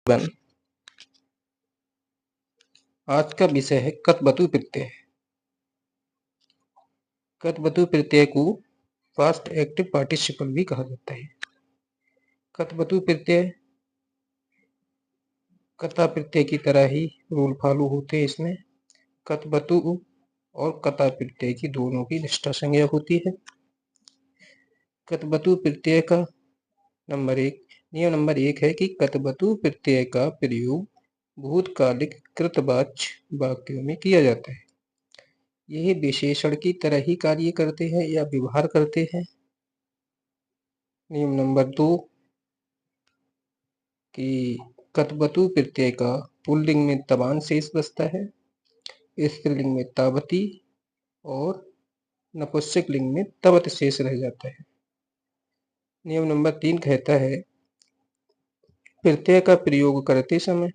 One. आज का विषय है कतवतु प्रत्यय। कतवतु प्रत्यय को पास्ट एक्टिव पार्टिसिपल भी कहा जाता है। कतवतु प्रत्यय कता प्रत्यय की तरह ही रूल फॉलो होते हैं। इसमें कतवतु और कता प्रत्यय की दोनों की निष्ठा संज्ञा होती है। कतवतु प्रत्यय का नियम नंबर एक है कि कतवतु प्रत्यय का प्रयोग भूतकालिक कृतवाच्य वाक्यों में किया जाता है। यह विशेषण की तरह ही कार्य करते हैं या व्यवहार करते हैं। नियम नंबर दो कि कतवतु प्रत्यय का पुल्लिंग में तवान शेष बचता है, स्त्रीलिंग में तावती और नपुंसक लिंग में तवत शेष रह जाता है। नियम नंबर तीन कहता है प्रत्यय का प्रयोग करते समय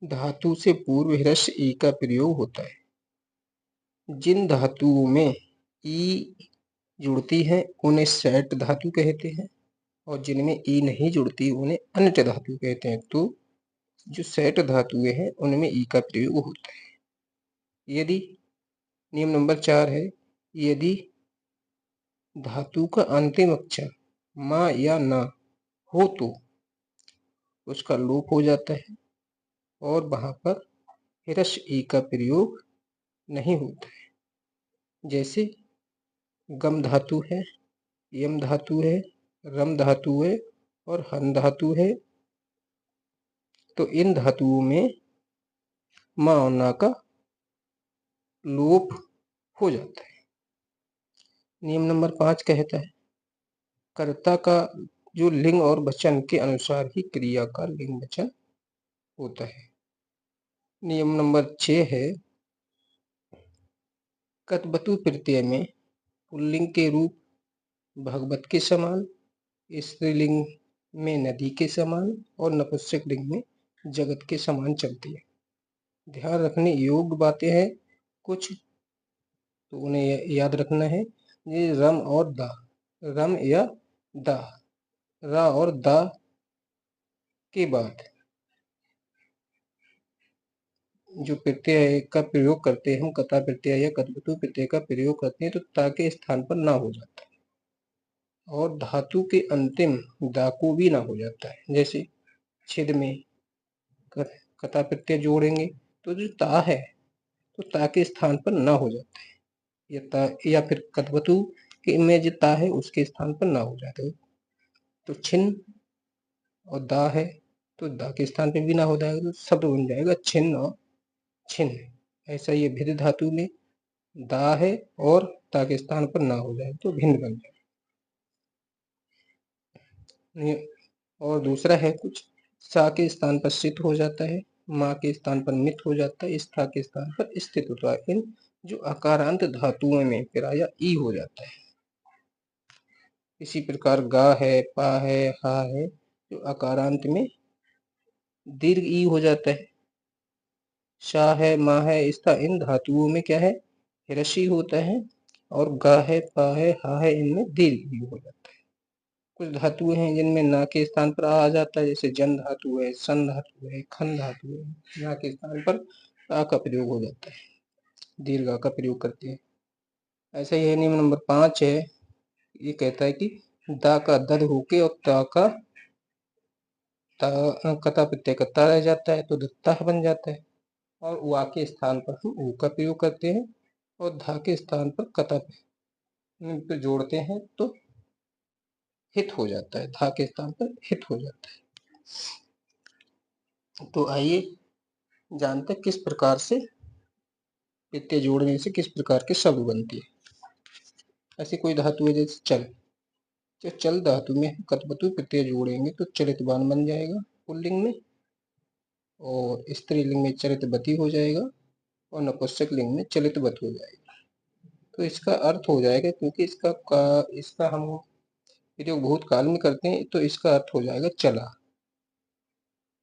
धातु से पूर्व ह्रस्व ई का प्रयोग होता है। जिन धातुओं में ई जुड़ती है उन्हें सेट धातु कहते हैं और जिनमें ई नहीं जुड़ती उन्हें अन्य धातु कहते हैं। तो जो सेट धातुएं हैं उनमें ई का प्रयोग होता है। यदि नियम नंबर चार है, यदि धातु का अंतिम अक्षर मा या ना हो तो उसका लोप हो जाता है और वहां पर ह्रस्व ई का प्रयोग नहीं होता है। जैसे गम धातु है, यम धातु है, रम धातु है और हन धातु है। तो इन धातुओं में मा और ना का लोप हो जाता है। नियम नंबर पांच कहता है कर्ता का जो लिंग और वचन के अनुसार ही क्रिया का लिंग वचन होता है। नियम नंबर 6 है कतवतु प्रत्यय में पुल्लिंग के रूप भगवत के समान, स्त्रीलिंग में नदी के समान और नपुंसक लिंग में जगत के समान चलती है। ध्यान रखने योग्य बातें हैं कुछ, तो उन्हें याद रखना है। ये रम और दा, रम या दा, रा और दा के बाद जो प्रत्यय का प्रयोग करते हैं हम कता प्रत्यय या कतवतु प्रत्यय का प्रयोग करते हैं तो ता के स्थान पर ना हो जाता है और धातु के अंतिम दा को भी ना हो जाता है। जैसे छिद में कता प्रत्यय जोड़ेंगे तो जो ता है तो ता के स्थान पर ना हो जाता है या ता, या फिर कतवतु के में जो ता है उसके स्थान पर ना हो जाता है। तो छिन्न और दा है तो दा के स्थान पर भी ना हो जाएगा, तो शब्द बन जाएगा छिन्न और छिन्न। ऐसा ये भिन्न धातु में दा है और ता के स्थान पर ना हो जाए तो भिन्न बन जाए। और दूसरा है कुछ सा के स्थान पर सित हो जाता है, माँ के स्थान पर मित हो जाता है, स्था के स्थान पर स्थित होता है। इन जो अकारांत धातुओं में प्रायः ई हो जाता है। इसी प्रकार गा है, पा है, हा है, जो अकारांत में दीर्घ ई हो जाता है। शा है, मा है, स्था, इन धातुओं में क्या है ह्रस्व होता है और गा है, पा है, हा है, इनमें दीर्घ ई हो जाता है। कुछ धातुएं हैं जिनमें ना के स्थान पर आ जाता है, जैसे जन धातु है, सन धातु है, खन धातु है, ना के स्थान पर आ का प्रयोग हो जाता है, दीर्घ का प्रयोग करते हैं। ऐसा ही है नियम नंबर 5 है, ये कहता है कि दा का दद होके और ता का कता प्रत्यय कता रह जाता है तो दत्ता बन जाता है और वा के स्थान पर हम ऊ का प्रयोग करते हैं और धा के स्थान पर कता पे जोड़ते हैं तो हित हो जाता है, धा के स्थान पर हित हो जाता है। तो आइए जानते हैं किस प्रकार से प्रत्यय जोड़ने से किस प्रकार के शब्द बनते हैं। ऐसी कोई धातु है जैसे चल, तो चल धातु में कतवतु प्रत्यय जोड़ेंगे तो चलितवान बन जाएगा पुल्लिंग में और स्त्रीलिंग में चलितवती हो जाएगा और नपुंसक लिंग में चलितवत हो जाएगा। तो इसका अर्थ हो जाएगा, क्योंकि इसका हम प्रयोग भूतकाल में करते हैं तो इसका अर्थ हो जाएगा चला।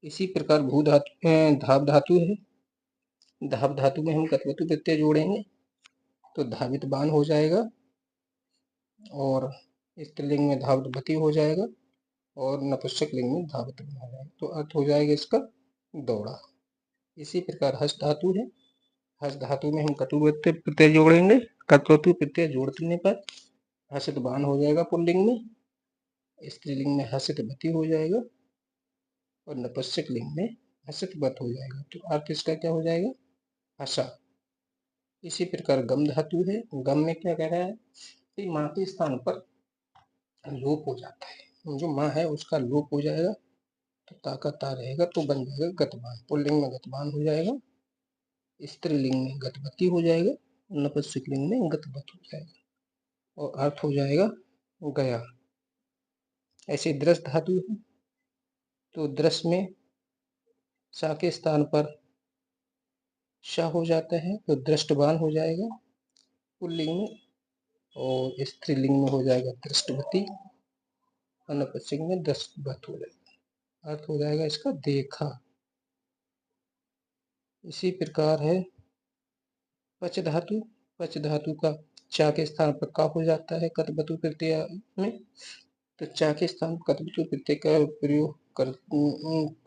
इसी प्रकार भू धातु धाव धातु है, धाव धातु में हम कतवतु प्रत्यय जोड़ेंगे तो धावितवान हो जाएगा और स्त्रीलिंग में धावती हो जाएगा और नपुंसक लिंग में धावत बन जाएगा, तो अर्थ हो जाएगा इसका दौड़ा। इसी प्रकार हस्त धातु है। हस्त धातु में हम कतु प्रत्यय जोड़ेंगे। कतु प्रत्यय जोड़ने पर हसित बान हो जाएगा पुल्लिंग में, स्त्रीलिंग में हसित बती हो जाएगा और नपुंसक लिंग में हसित बत हो जाएगा, तो अर्थ इसका क्या हो जाएगा? हसा। इसी प्रकार गम धातु है। गम में क्या कह रहा है कि माँ के स्थान पर लोप हो जाता है, जो माँ है उसका लोप हो जाएगा, तो ताकता रहेगा तो बन जाएगा गतबान। पुल्लिंग में गतबान हो जाएगा, स्त्रीलिंग में गतवती हो जाएगा, नपुंसक लिंग में गतवत हो जाएगा और अर्थ हो जाएगा गया। ऐसे दृश धातु है, तो दृश में सा के स्थान पर शा हो जाता है, तो दृष्टवान हो जाएगा पुल्लिंग में, और स्त्रीलिंग में हो जाएगा दृष्टवती और नपुंसक में दृष्टवत हो जाएगा। अर्थ हो जाएगा इसका देखा। इसी प्रकार है पच धातु। पच धातु का चा के स्थान पर का हो जाता है कतबतु प्रत्यय में, तो चा के स्थान पर कतबतु प्रत्यय का प्रयोग कर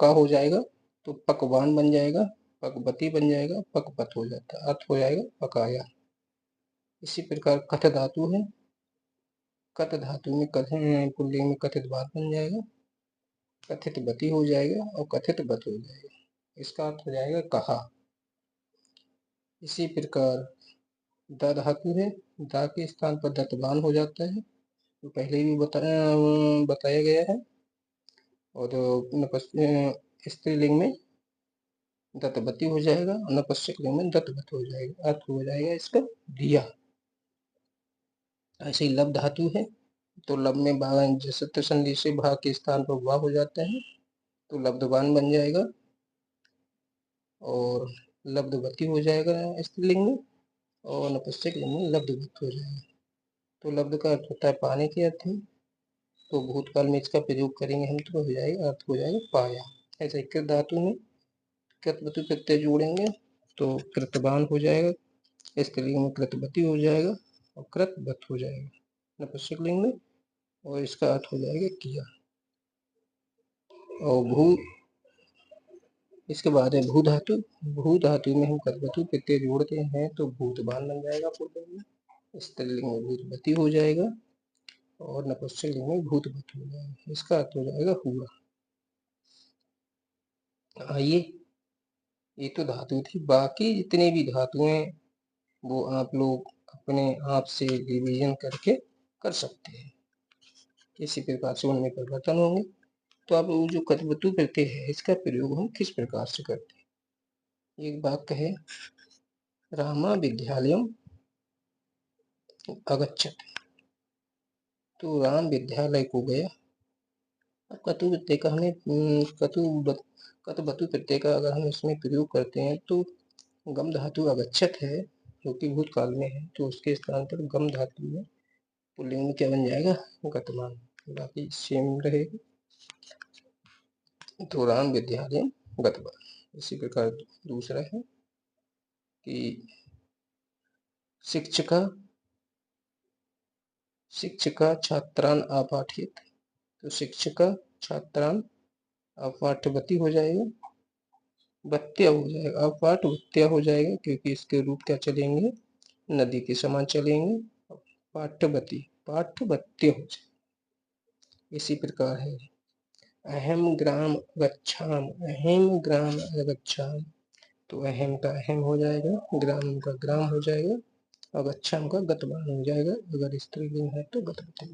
का हो जाएगा, तो पकवान बन जाएगा, पकवती बन जाएगा, पकपत हो जाता है, अर्थ हो जाएगा पकाया। इसी प्रकार कथ धातु है। कथ धातु में पुल्लिंग में कथित बात बन जाएगा, कथित बती हो जाएगा और कथित बत हो जाएगा, इसका अर्थ हो जाएगा कहा। इसी प्रकार द धातु है। दा के स्थान पर दत्तवान हो जाता है, तो पहले भी बताया गया है, और स्त्रीलिंग में दत्तवती हो जाएगा और नपुंसक लिंग में दत्तवत हो जाएगा, अर्थ हो जाएगा इसका दिया। ऐसे ही लब धातु है, तो लब में सत्य संधि से भा के स्थान पर वाह हो जाता है, तो लब्धवान बन जाएगा और लब्धवती हो जाएगा स्त्रीलिंग में, और नपुंसक लिंग में लब्धवत हो जाएगा। तो लब्ध का अर्थ होता है पाने के अर्थ में, तो भूतकाल में इसका प्रयोग करेंगे हम तो हो जाएगा, अर्थ हो जाएगा पाया। ऐसे कृत धातु में कृतवतु प्रत्यय जोड़ेंगे तो कृतवान हो जाएगा, स्त्रीलिंग में कृतवती हो जाएगा और कृतवत हो जाएगा नपुंसक लिंग में, और इसका अर्थ हो जाएगा किया। और भू, इसके बाद है भू धातु। भू धातु में हम कृतवतु प्रत्यय जोड़ते हैं तो भूतवान बन जाएगा पुल्लिंग में, स्त्रीलिंग में भूतवती हो जाएगा और नपुंसक लिंग में भूतवत हो जाएगा, इसका अर्थ हो जाएगा हुआ। आइए, ये तो धातु थी, बाकी जितने भी धातु हैं वो आप लोग अपने आप से रिवीजन करके कर सकते हैं, किसी प्रकार से उनमें परिवर्तन होंगे। तो अब जो कतवतु प्रत्यय है इसका प्रयोग हम किस प्रकार से करते हैं। एक वाक्य है रामा विद्यालयम अगच्छत, तो राम विद्यालय को गया। अब कतु प्रत्यय का हमें कतवतु प्रत्यय का अगर हम इसमें प्रयोग करते हैं तो गम धातु अगच्छत है जो कि भूतकाल में है, तो उसके स्थान पर गम धातु में पुल्लिंग में क्या बन जाएगा गतमान, बाकी सेम रहेगा, तो राम विद्यालय गतवान। इसी प्रकार दूसरा है कि शिक्षिका छात्रान अपाठयत, तो शिक्षिका छात्रान अपाठवती हो जाएगा, बत्या हो जाएगा, अपाठ बत्या हो जाएगा क्योंकि इसके रूप क्या चलेंगे नदी के समान चलेंगे, पाठवती पाठवत्य हो जाएगा। इसी प्रकार है अहम ग्राम गच्छाम, अहम ग्राम गच्छाम, तो अहम का अहम हो जाएगा, ग्राम का ग्राम हो जाएगा और गच्छाम का गतवान हो जाएगा, अगर स्त्रीलिंग है तो गतवती।